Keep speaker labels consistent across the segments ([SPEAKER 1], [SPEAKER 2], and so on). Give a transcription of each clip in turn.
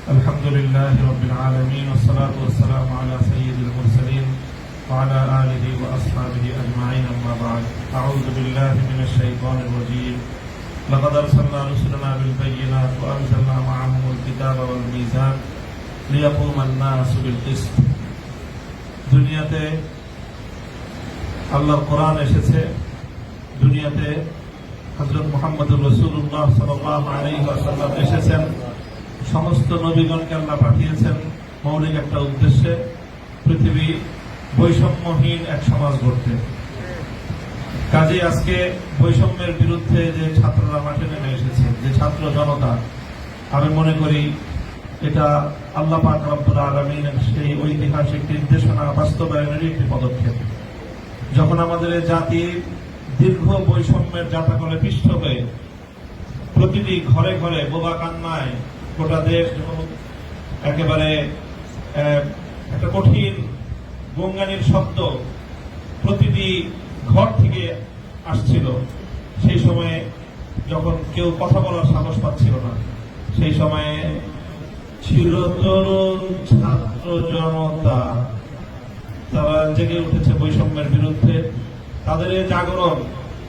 [SPEAKER 1] الحمد لله رب العالمين والصلاة والسلام على سيد المرسلين وعلى آله وأصحابه أجمعين أما بعد أعوذ بالله من الشيطان الرجيم لقد أرسلنا رسلنا بالبينات وأنزلنا معهم الكتاب والميزان ليقوم الناس بالقسط দুনিয়াতে আল্লাহর কোরআন এসেছে দুনিয়াতে হযরত মুহাম্মদুর রাসূলুল্লাহ সাল্লাল্লাহু আলাইহি ওয়াসাল্লাম এসেছেন সমস্ত নবীগণকে আল্লাহ পাঠিয়েছেন মৌলিক একটা উদ্দেশ্যে পৃথিবী বৈষম্যহীন এক সমাজ গড়তে কাজে আজকে বৈষম্যের বিরুদ্ধে যে ছাত্ররা মাঠে নেমে এসেছে যে ছাত্র জনতা আমি মনে করি এটা আল্লাহ পাক রব্বুল আলামিনের সেই ঐতিহাসিক নির্দেশনা বাস্তবায়নের একটি পদক্ষেপ যখন আমাদের জাতি দীর্ঘ বৈষম্যের জাতাকলে পিষ্ট হয়ে প্রতিটি ঘরে ঘরে বোবা কান্নায় গোটা দেশ একেবারে একটা কঠিন গঙ্গানির শব্দ প্রতিটি ঘর থেকে আসছিল সেই সময়ে যখন কেউ কথা বলার সাহস পাচ্ছিল না সেই সময়ে ছিল তরুণ ছাত্র জনতা তারা জেগে উঠেছে বৈষম্যের বিরুদ্ধে তাদের এই জাগরণ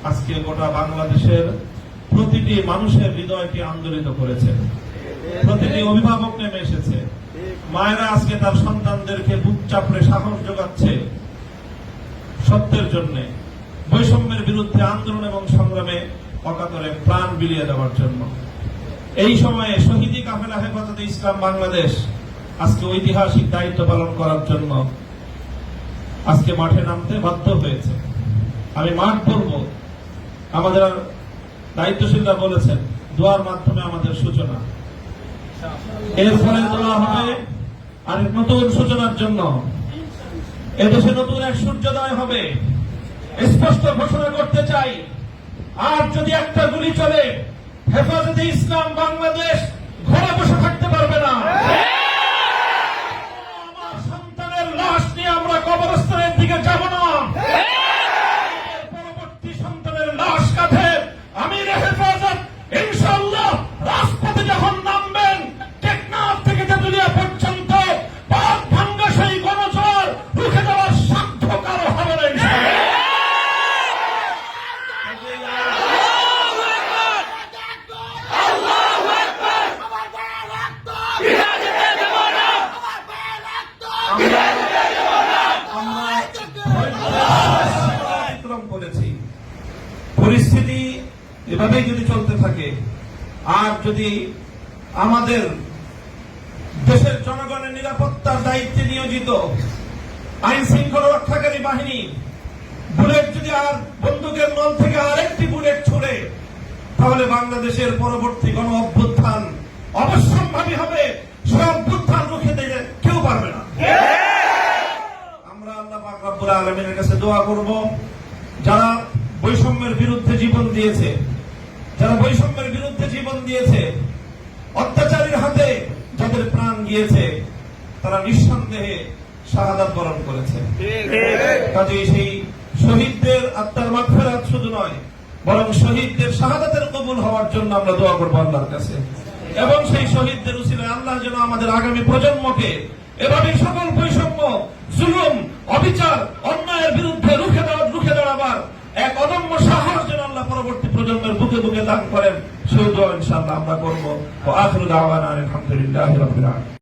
[SPEAKER 1] আজকে গোটা বাংলাদেশের প্রতিটি মানুষের হৃদয়কে আন্দোলিত করেছে প্রতিটি অভিভাবক নেমে এসেছে মায়েরা আজকে তার সন্তানদেরকে বুক চাপড়ে সাহস যোগাচ্ছে সত্যের জন্য বৈষম্যের বিরুদ্ধে আন্দোলন এবং সংগ্রামে অকাতরে প্রাণ বিলিয়ে দেওয়ার জন্য এই সময়ে শহীদি কাফেলা হেফাজতে ইসলাম বাংলাদেশ আজকে ঐতিহাসিক দায়িত্ব পালন করার জন্য আজকে মাঠে নামতে বাধ্য হয়েছে আমি মাঠ বলব আমাদের দায়িত্বশীলরা বলেছেন দোয়ার মাধ্যমে আমাদের সূচনা এর ফলে দোয়া হবে আর নতুন সূচনার জন্য এদেশে নতুন এক সূর্যোদয় হবে স্পষ্ট ঘোষণা করতে চাই আর যদি একটা গুলি চলে হেফাজতে ইসলাম বাংলাদেশ ঘরে বসে থাকতে পারবে না আমার সন্তানের লাশ নিয়ে আমরা কবরস্থানের দিকে যাব না পরবর্তী সন্তানের লাশ কাঁধে আমির হেফাজত ইনশাআল্লাহ রাজপথে যখন নামবেন টেকনাফ থেকে তেতুলিয়া পর্যন্ত পাক ভাঙ্গা সেই গণজোয়ার রুখে দেওয়ার সাধ্য কারো হবে না পরিস্থিতি এভাবেই যদি চলতে থাকে আর যদি আমাদের দেশের জনগণের নিরাপত্তার দায়িত্বে নিয়োজিত আইন শৃঙ্খলা রক্ষাকারী বাহিনী বুলেট যদি আর বন্দুকের নল থেকে আরেকটি বুলেট ছুড়ে তাহলে বাংলাদেশের পরবর্তী গণ অভ্যুত্থান অবশ্যম্ভাবী হবে সে অভ্যুত্থান রুখে দিতে কেউ পারবে না আমরা আল্লাহ পাক রব্বুল আলামিনের কাছে দোয়া করব যারা বৈষম্যের বিরুদ্ধে জীবন দিয়েছে যারা বৈষম্যের বিরুদ্ধে জীবন দিয়েছে অত্যাচারীর হাতে যাদের প্রাণ গিয়েছে তারা নিঃসন্দেহে শাহাদাত বরণ করেছে কাজেই সেই শহীদদের আত্মার মাগফিরাত শুধু নয় বরং শহীদদের শাহাদাতের কবুল হওয়ার জন্য আমরা দোয়া করব আল্লাহর কাছে এবং সেই শহীদদের উসিলায় আল্লাহ যেন আমাদের আগামী প্রজন্মকে এভাবে সকল বৈষম্য জুলুম অবিচার অন্যায়ের বিরুদ্ধে রুখে দাঁড়াবার এক অদম্য সাহস যেন আল্লাহ পরবর্তী প্রজন্মের বুকে বুকে দান করেন সেই দোয়া ইনশাআল্লাহ আমরা করবো। আখিরু দাওয়ানা আলহামদুলিল্লাহি রাব্বিল আলামিন।